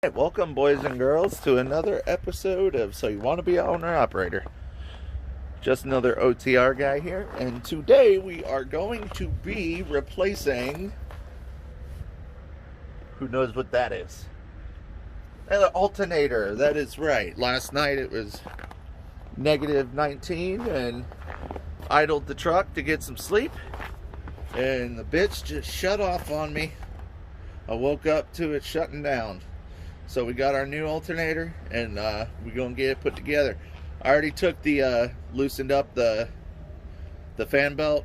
Right, welcome boys and girls to another episode of So You Want to Be an Owner Operator. Just another OTR guy here, and today we are going to be replacing, who knows what that is? An alternator, that is right. Last night it was negative 19 and idled the truck to get some sleep, and the bitch just shut off on me. I woke up to it shutting down. So we got our new alternator, and we're gonna get it put together. I already took the loosened up the fan belt,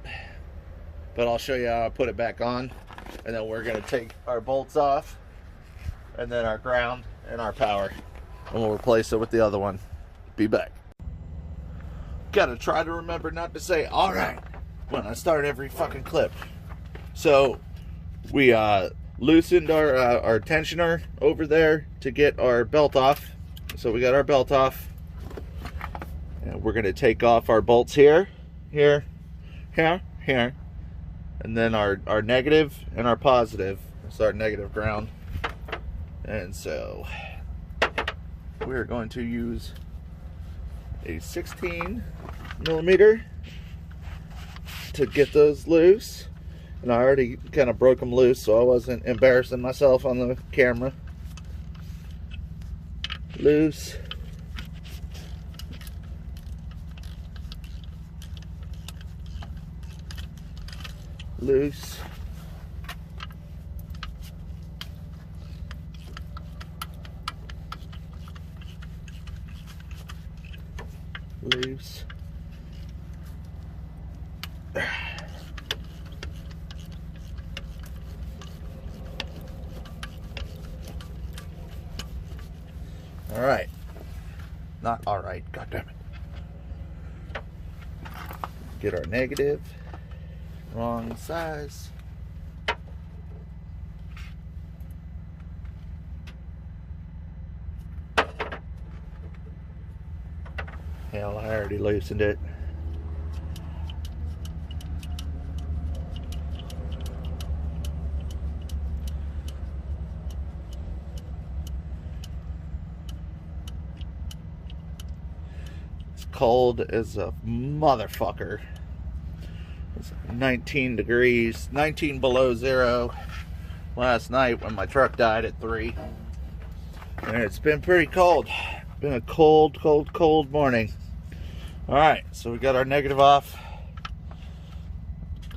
but I'll show you how I put it back on. And then we're gonna take our bolts off, and then our ground and our power, and we'll replace it with the other one. Be back. Gotta try to remember not to say "all right" when I start every fucking clip. So we loosened our tensioner over there to get our belt off. So we got our belt off, and we're gonna take off our bolts here, and then our negative and our positive. It's our negative ground, and so we're going to use a 16 millimeter to get those loose. And I already kind of broke them loose, so I wasn't embarrassing myself on the camera. Loose. Loose. Loose. All right, not all right. God damn it! Get our negative. Wrong size. Hell, I already loosened it. Cold as a motherfucker. It's 19 degrees, 19 below zero last night when my truck died at 3. And it's been pretty cold. Been a cold morning. Alright, so we got our negative off.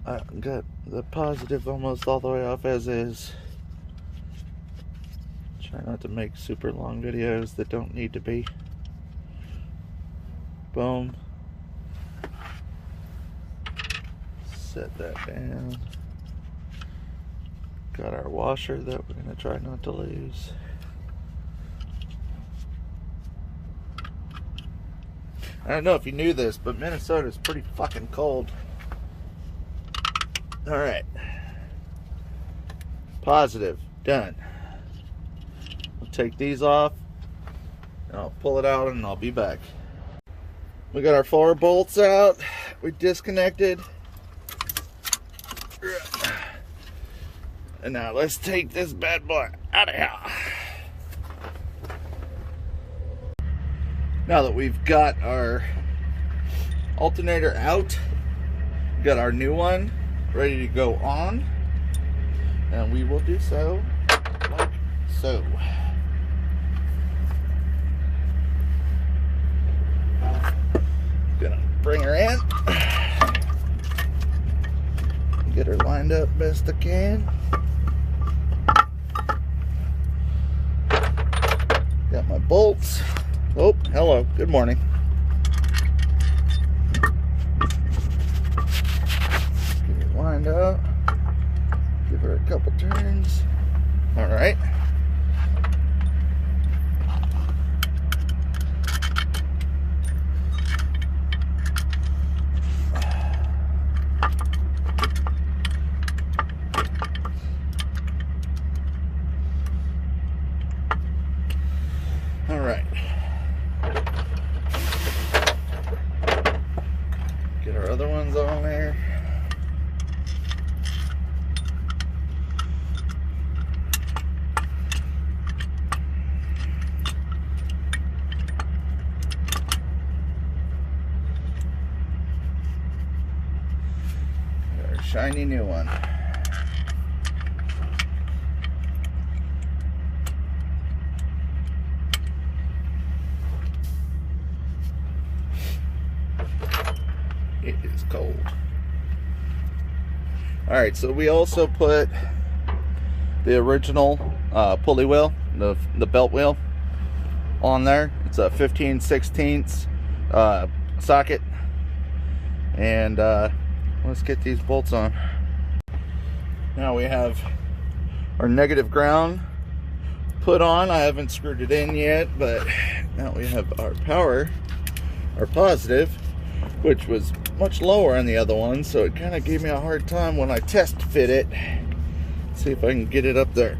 I got the positive almost all the way off as is. Try not to make super long videos that don't need to be. Boom. Set that down. Got our washer that we're going to try not to lose. I don't know if you knew this, but Minnesota's pretty fucking cold. Alright. Positive. Done. I'll take these off, and I'll pull it out, and I'll be back. We got our 4 bolts out. We disconnected. And now let's take this bad boy out of here. Now that we've got our alternator out, we got our new one ready to go on. And we will do so like so. Gonna bring her in, get her lined up best I can. Got my bolts. Oh, hello, good morning. Get her lined up, give her a couple turns. All right. All right. Get our other ones on there. shiny new one. It is cold. Alright, so we also put the original pulley wheel, the belt wheel on there. It's a 15/16 socket. And let's get these bolts on. Now we have our negative ground put on. I haven't screwed it in yet, but now we have our power, our positive, which was much lower on the other one, so it kind of gave me a hard time when I test fit it. Let's see if I can get it up there.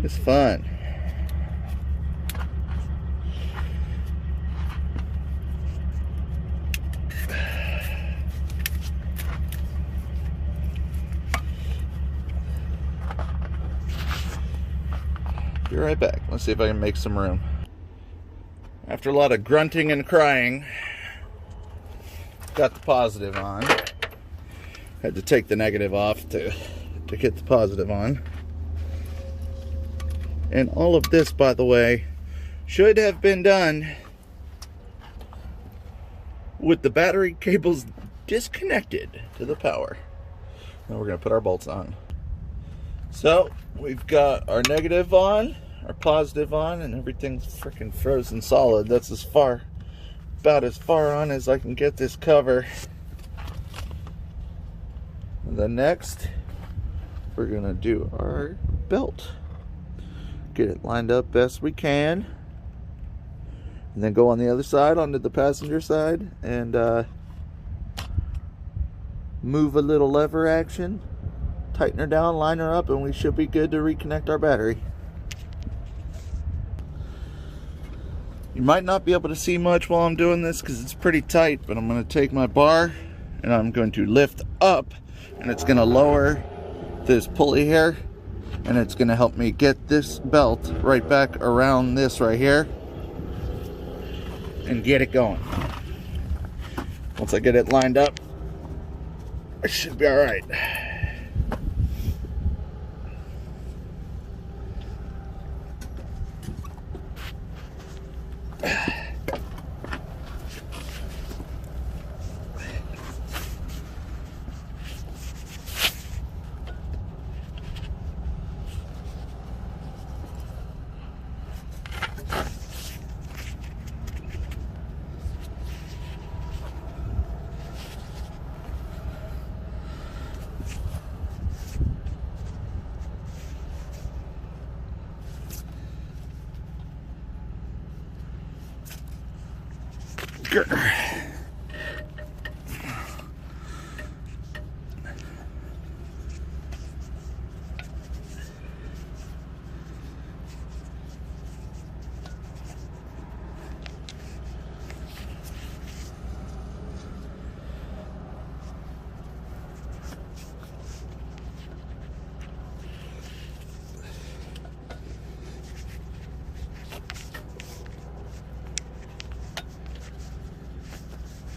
It's fun. Be right back. Let's see if I can make some room. After a lot of grunting and crying, got the positive on. Had to take the negative off to get the positive on. And all of this, by the way, should have been done with the battery cables disconnected to the power. Now we're going to put our bolts on. So we've got our negative on, our positive on, and everything's freaking frozen solid. That's about as far on as I can get this cover. And then next, we're going to do our belt. Get it lined up best we can, and then go on the other side onto the passenger side and move a little lever action, tighten her down, line her up, and we should be good to reconnect our battery. You might not be able to see much while I'm doing this because it's pretty tight, but I'm going to take my bar and I'm going to lift up, and it's going to lower this pulley here. And it's going to help me get this belt right back around this right here and get it going. Once I get it lined up, I should be all right.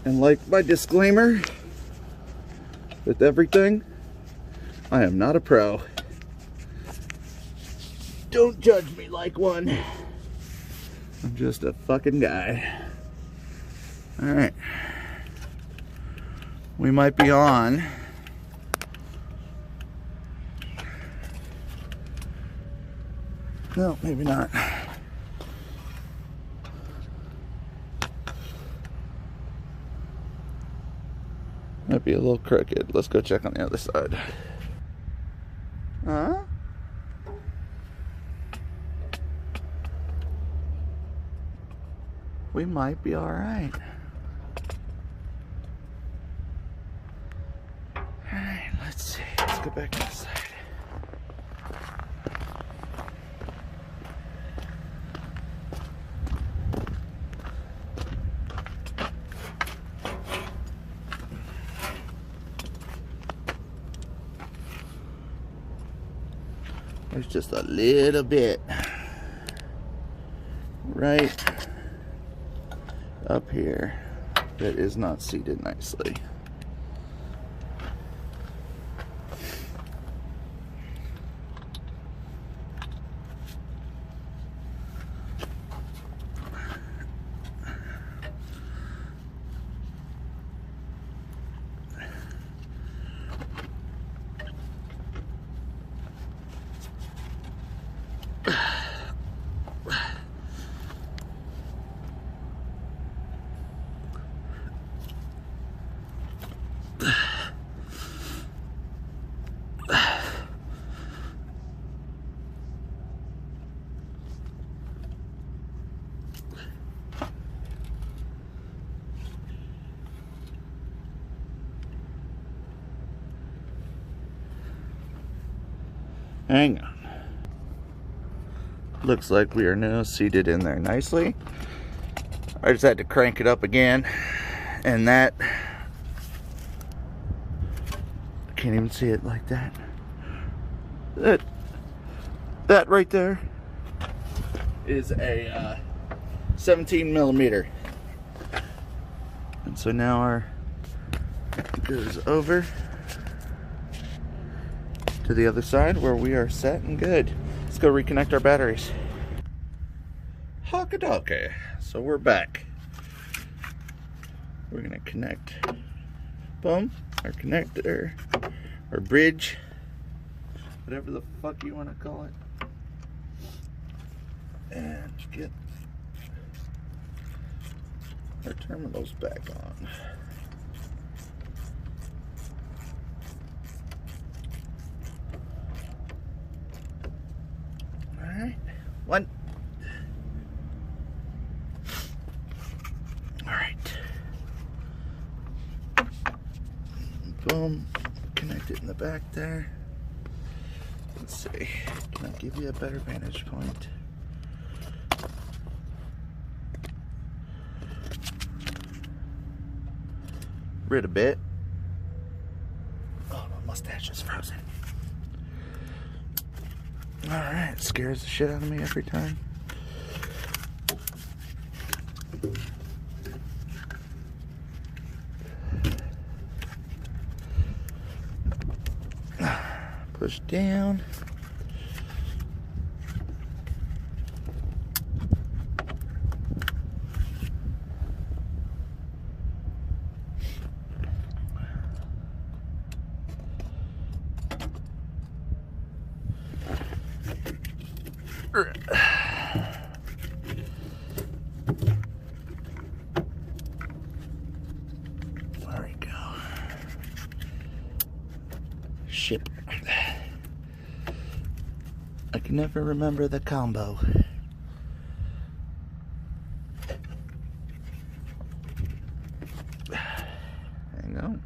And like my disclaimer with everything, I am not a pro. Don't judge me like one. I'm just a fucking guy. Alright. We might be on. No, maybe not. Might be a little crooked. Let's go check on the other side. Huh? We might be alright. Alright, let's see. Let's go back to the side. There's just a little bit right up here that is not seated nicely. Hang on. Looks like we are now seated in there nicely. I just had to crank it up again, and that, I can't even see it like that. That right there is a 17 millimeter. And so now our goes over to the other side where we are set and good. Let's go reconnect our batteries. Hawkadokey. So we're back. We're gonna connect, boom, our connector, our bridge, whatever the fuck you want to call it, and get our terminals back on. Alright, one. Alright. Boom. Connect it in the back there. Let's see. Can I give you a better vantage point? Rid a bit. Oh, my mustache is frozen. Alright, scares the shit out of me every time. Push down. There we go. Ship. I can never remember the combo. Hang on.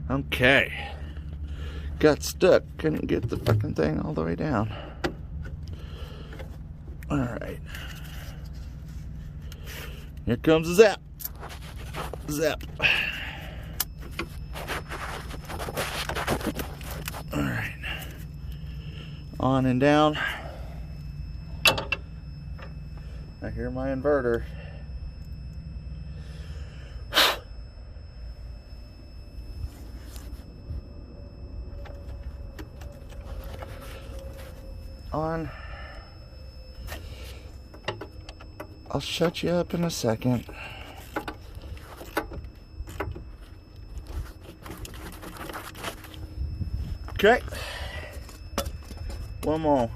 Okay. Got stuck. Couldn't get the fucking thing all the way down. Alright. Here comes the zap. Zap. Alright. On and down. I hear my inverter. On. I'll shut you up in a second. Okay. One more.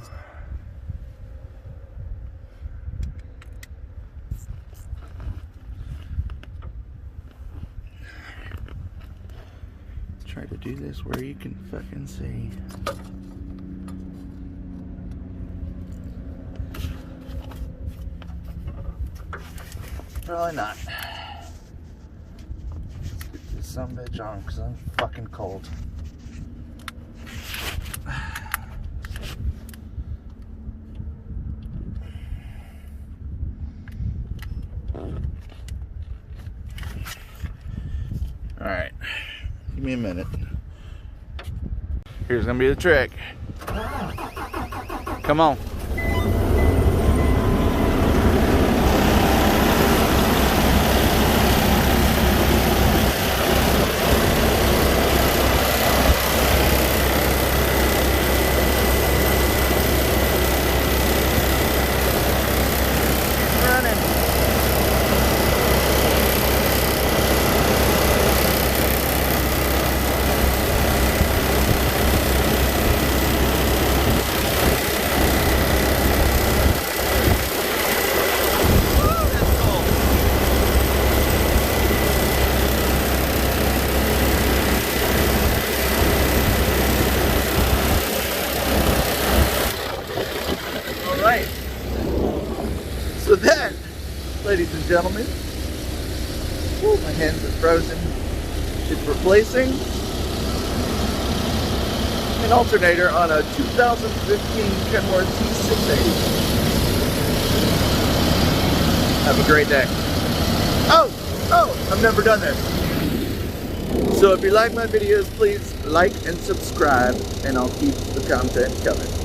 Try to do this where you can fucking see. Probably not. Let's get this sumbitch on because I'm fucking cold. Alright, give me a minute. Here's gonna be the trick. Come on. gentlemen. Woo, my hands are frozen. It's replacing an alternator on a 2015 Kenworth T680. Have a great day. Oh, I've never done this. So if you like my videos, please like and subscribe, and I'll keep the content coming.